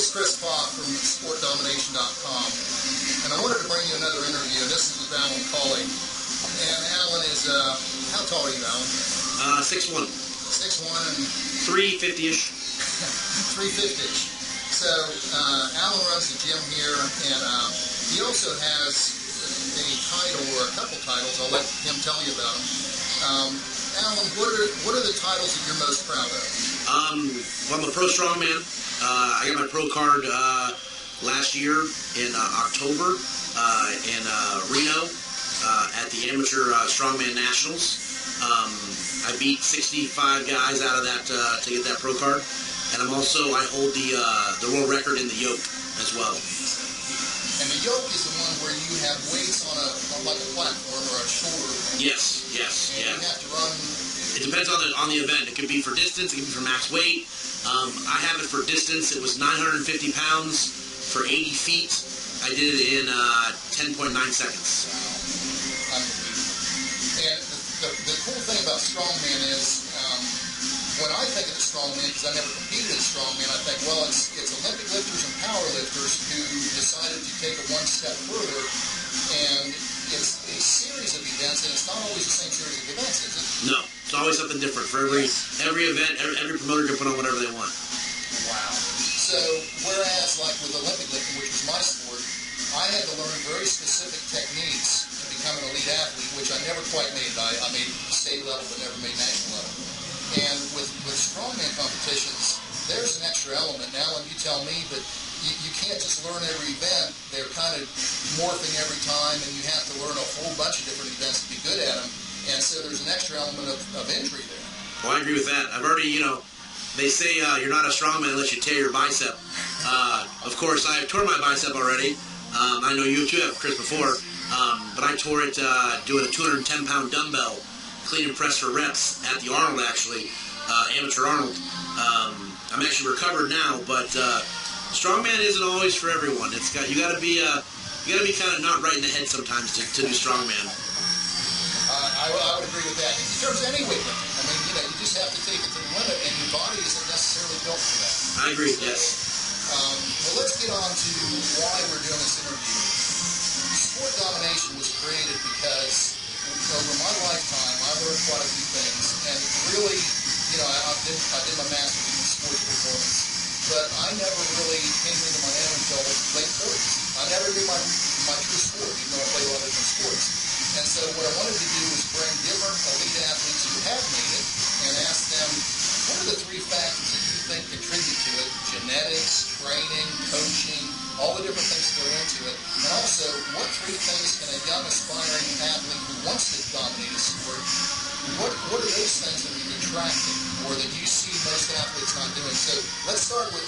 is Chris Falk from SportDomination.com, and I wanted to bring you another interview, and this is with Alan Colley. And Alan is, how tall are you, Alan? 6'1". 6'1" and... 350-ish. 350-ish. So, Alan runs the gym here, and he also has a title, or a couple titles. I'll let him tell you about them. Alan, what are the titles that you're most proud of? Well, I'm a pro strongman. I got my pro card last year in October in Reno at the Amateur Strongman Nationals. I beat 65 guys out of that to get that pro card, and I hold the world record in the yoke as well. And the yoke is the one where you have weights on like a platform or a shoulder. Yes. And you have to run. It depends on the event. It could be for distance. It could be for max weight. I have it for distance. It was 950 pounds for 80 feet. I did it in 10.9 seconds. Wow. Unbelievable. And the cool thing about strongman is, when I think of the strongman, because I never competed as strongman, I think, well, it's Olympic lifters and power lifters who decided to take it one step further, and it's a series of events, and it's not always the same series of events, is it? No, it's always something different. For every event, every promoter can put on whatever they want. Wow. So, whereas, like with Olympic lifting, which was my sport, I had to learn very specific techniques to become an elite athlete, which I never quite made. I made state level, but never made national level. And with strongman competitions, there's an extra element. Now, and you tell me, but you can't just learn every event. They're kind of morphing every time, and you have to learn a whole bunch of different events to be good at them. And so there's an extra element of injury there. Well, I agree with that. I've already, they say you're not a strongman unless you tear your bicep. Of course, I've torn my bicep already. I know you too have, Chris, before. But I tore it doing a 210-pound dumbbell clean and press for reps at the Arnold, actually, Amateur Arnold. I'm actually recovered now, but strongman isn't always for everyone. You got to be kind of not right in the head sometimes to do strongman. I would agree with that. In terms of any weightlifting, I mean, you just have to take it to the limit, and your body isn't necessarily built for that. I agree. Yes. Well, let's get on to why we're doing this interview. Sport Domination was created because over my lifetime, I learned quite a few things, and really, I did my master's in sports performance, but I never really came into my own until late 40s. I never knew my true sport, even though I played a lot of different sports. And so what I wanted to do was bring different elite athletes who have made it and ask them, what are the three factors that you think contribute to it? Genetics, training, coaching, all the different things that go into it. And also, what three things can a young aspiring athlete who wants to dominate a sport, what are those things that are attracting or that you see most athletes not doing? So let's start with,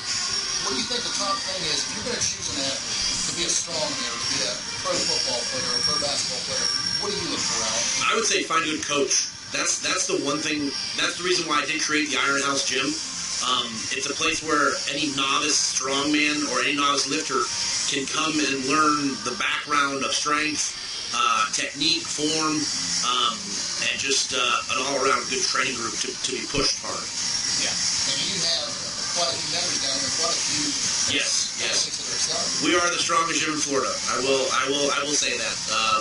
what do you think the top thing is? If you're going to choose an athlete to be a strongman or to be a pro football player or a pro basketball player, what do you look for, Alan? I would say find a good coach. That's the one thing. That's the reason why I did create the Iron House Gym. It's a place where any novice strongman or any novice lifter can come and learn the background of strength, technique, form, and just an all-around good training group to be pushed hard. Yeah, and you have quite a few members down there, quite a few. Yes. We are the strongest gym in Florida. I will say that.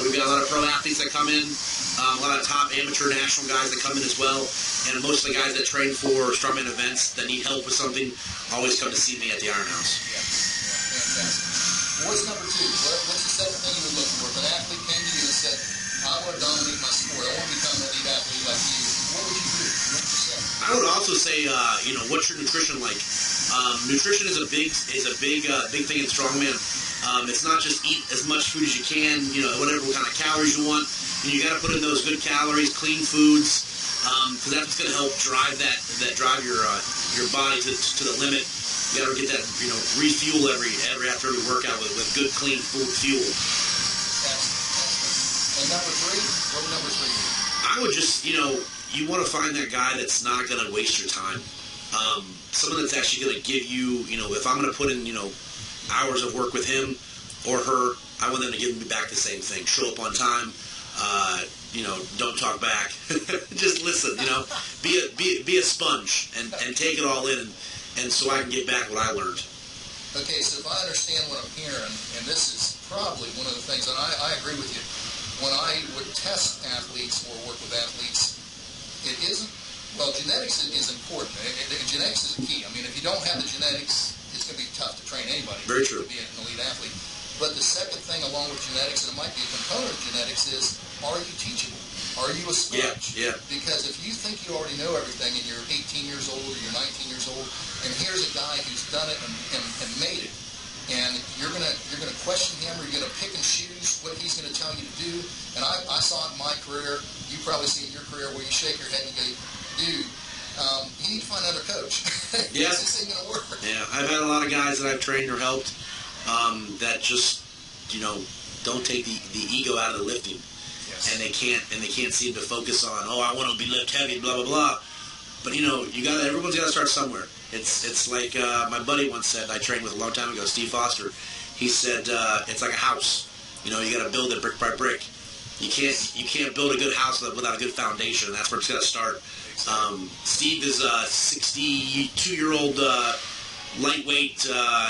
We've got a lot of pro athletes that come in, a lot of top amateur national guys that come in as well, and most of the guys that train for strongman events that need help with something always come to see me at the Iron House. Yeah, fantastic. What's number two? What's the second thing you would look for? If an athlete came to you and said, I want to dominate my sport, I want to become an elite athlete like you, what would you do? What would you say? I would also say, what's your nutrition like? Nutrition is a big thing in strongman. It's not just eat as much food as you can, what kind of calories you want. You got to put in those good calories, clean foods, because that's what's going to help drive your body to the limit. You got to get that, refuel after every workout with good, clean food fuel. And number three, what would number three be? I would just, you want to find that guy that's not going to waste your time. Someone that's actually going to give you, if I'm going to put in, hours of work with him or her, I want them to give me back the same thing. Show up on time. Don't talk back. Just listen. Be a sponge and take it all in, and so I can get back what I learned. Okay, so if I understand what I'm hearing, and this is probably one of the things, and I agree with you, when I would test athletes or work with athletes, it isn't, well, genetics is important. Genetics is key. I mean, if you don't have the genetics, it's going to be tough to train anybody Very true. to be an elite athlete. But the second thing along with genetics, and it might be a component of genetics, is are you teachable? Are you a sponge? Yeah. Because if you think you already know everything and you're 18 years old or you're 19 years old, and here's a guy who's done it and made it, and you're gonna question him, or you're gonna pick and choose what he's gonna tell you to do. And I saw it in my career. You probably see it in your career where you shake your head and go, dude, you need to find another coach. Yeah. This ain't gonna work. Yeah, I've had a lot of guys that I've trained or helped that just, don't take the ego out of the lifting. Yes. And they can't seem to focus on, I want to be lift heavy, blah blah blah. But everyone's got to start somewhere. It's like my buddy once said, I trained with a long time ago, Steve Foster. He said it's like a house. You got to build it brick by brick. You can't build a good house without a good foundation. That's where it's got to start. Steve is a 62-year-old lightweight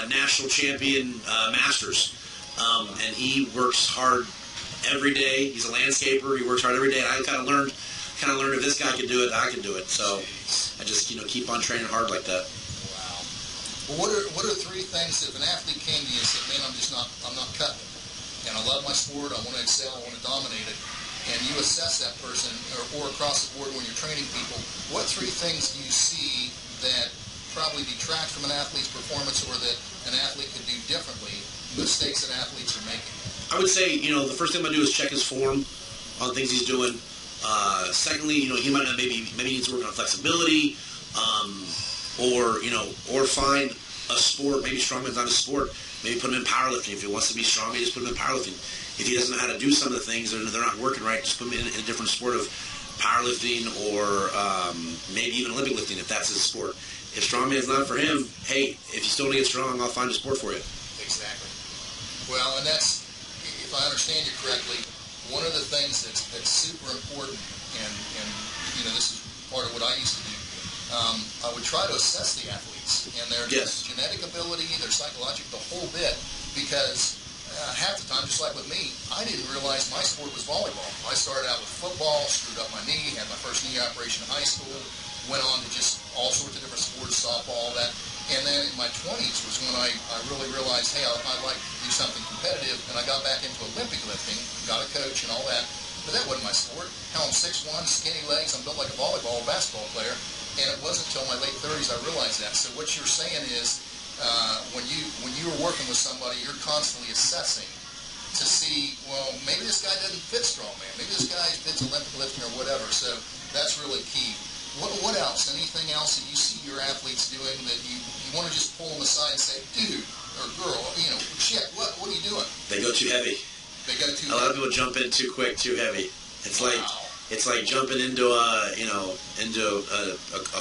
national champion masters, and he works hard every day. He's a landscaper. He works hard every day. And I kind of learned if this guy can do it, I can do it. So I just keep on training hard like that. Wow. Well, what are three things if an athlete came to you and said, man, I'm not cutting it, and I love my sport, I want to excel, I want to dominate it, and you assess that person or across the board when you're training people, what three things do you see that probably detract from an athlete's performance or that an athlete could do differently, mistakes that athletes are making? I would say, the first thing I'm going to do is check his form on things he's doing. Secondly, he might not maybe needs to work on flexibility, or find a sport. Maybe strongman's not a sport. Maybe put him in powerlifting. If he wants to be strong, just put him in powerlifting. If he doesn't know how to do some of the things and they're not working right, just put him in a different sport of powerlifting or maybe even Olympic lifting if that's his sport. If strongman's not for him, hey, if you still want to get strong, I'll find a sport for you. Exactly. Well, and that's, if I understand you correctly, one of the things that's super important, and this is part of what I used to do, I would try to assess the athletes and their genetic ability, their psychological, the whole bit, because half the time, just like with me, I didn't realize my sport was volleyball. I started out with football, screwed up my knee, had my first knee operation in high school, went on to just all sorts of different sports, softball, all that. And then in my 20s was when I really realized, hey, I'd like to do something competitive, and I got back into Olympic lifting, got a coach and all that, but that wasn't my sport. Hell, I'm 6'1", skinny legs, I'm built like a volleyball, basketball player, and it wasn't until my late 30s I realized that. So what you're saying is, when you were working with somebody, you're constantly assessing to see, well, maybe this guy doesn't fit strongman, maybe this guy fits Olympic lifting or whatever, so that's really key. What else? Anything else that you see your athletes doing that you want to just pull them aside and say, dude or girl, shit, what are you doing? They go too heavy. They go too heavy. A lot of people jump in too quick, too heavy. It's like jumping into a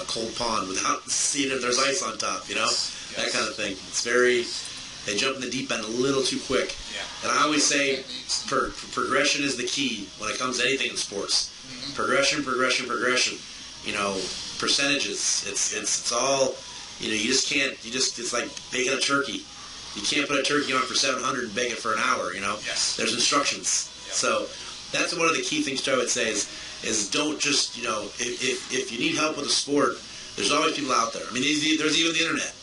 cold pond without seeing if there's ice on top, that kind of thing. They jump in the deep end a little too quick. Yeah. And I always say progression is the key when it comes to anything in sports. Mm-hmm. Progression. Percentages. It's all, you just can't, it's like baking a turkey. You can't put a turkey on for 700 and bake it for an hour, Yes. There's instructions. Yep. So that's one of the key things I would say is don't just, if you need help with a sport, there's always people out there. I mean, there's even the internet,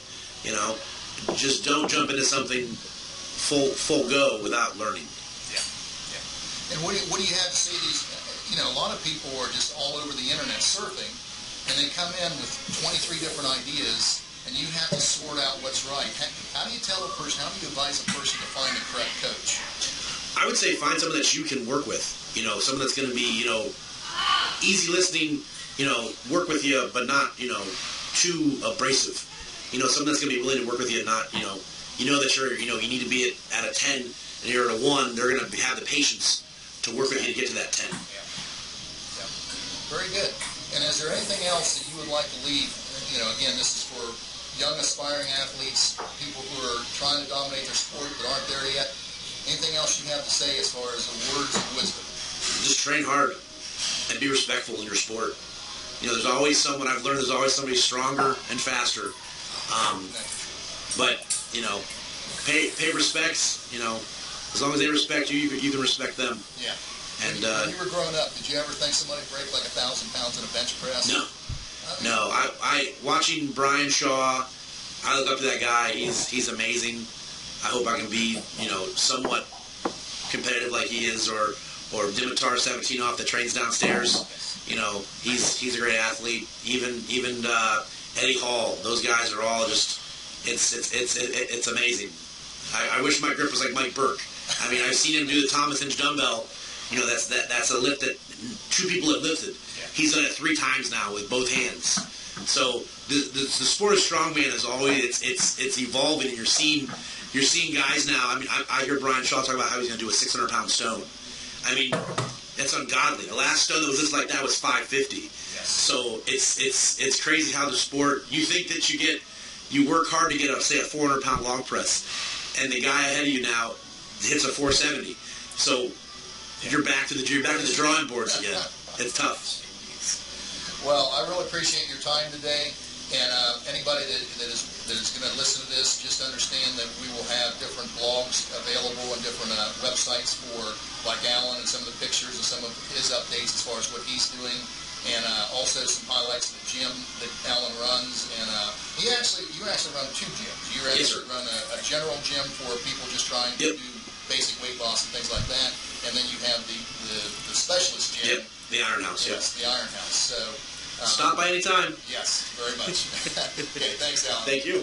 just don't jump into something full go without learning. Yeah. And what do you have to say to these, a lot of people are just all over the internet surfing, and they come in with 23 different ideas, and you have to sort out what's right. How do you tell a person, how do you advise a person to find the correct coach? I would say find someone that you can work with. Someone that's going to be, easy listening, work with you, but not, too abrasive. Someone that's going to be willing to work with you, not, that you're, you need to be at a 10 and you're at a 1. They're going to have the patience to work with you to get to that 10. Yeah. Very good. And is there anything else that you would like to leave? Again, this is for young aspiring athletes, people who are trying to dominate their sport but aren't there yet. Anything else you have to say as far as the words of wisdom? Just train hard and be respectful in your sport. There's always someone, I've learned there's always somebody stronger and faster. But, you know, pay respects. You know, as long as they respect you, you can respect them. Yeah. And when you were growing up, did you ever think somebody would break like 1,000 pounds in a bench press? No. No. I watching Brian Shaw, I look up to that guy. He's amazing. I hope I can be, you know, somewhat competitive like he is, or Dimitar 17 off that trains downstairs. You know, he's a great athlete. Even Eddie Hall. Those guys are all just it's amazing. I wish my grip was like Mike Burke. I mean, I've seen him do the Thomas Inch dumbbell. You know, that's a lift that 2 people have lifted. Yeah. He's done it 3 times now with both hands. So the sport of strongman is always it's evolving, and you're seeing guys now. I mean, I hear Brian Shaw talk about how he's going to do a 600-pound stone. I mean, that's ungodly. The last stone that was just like that was 550. Yes. So it's crazy how the sport. You think that you work hard to get a 400-pound log press, and the guy ahead of you now hits a 470. So you're back to the drawing boards again. It's tough. Well, I really appreciate your time today, and anybody that is going to listen to this, just understand that we will have different blogs available and different websites for like Alan and some of the pictures and some of his updates as far as what he's doing, and also some highlights of the gym that Alan runs. And you actually run 2 gyms. You actually run a general gym for people just trying to do basic weight loss and things like that, and then you have the specialist gym. Yep, the Iron House. Yes, the Iron House. So. Stop by any time. Yes, very much. Okay, thanks, Alan. Thank you.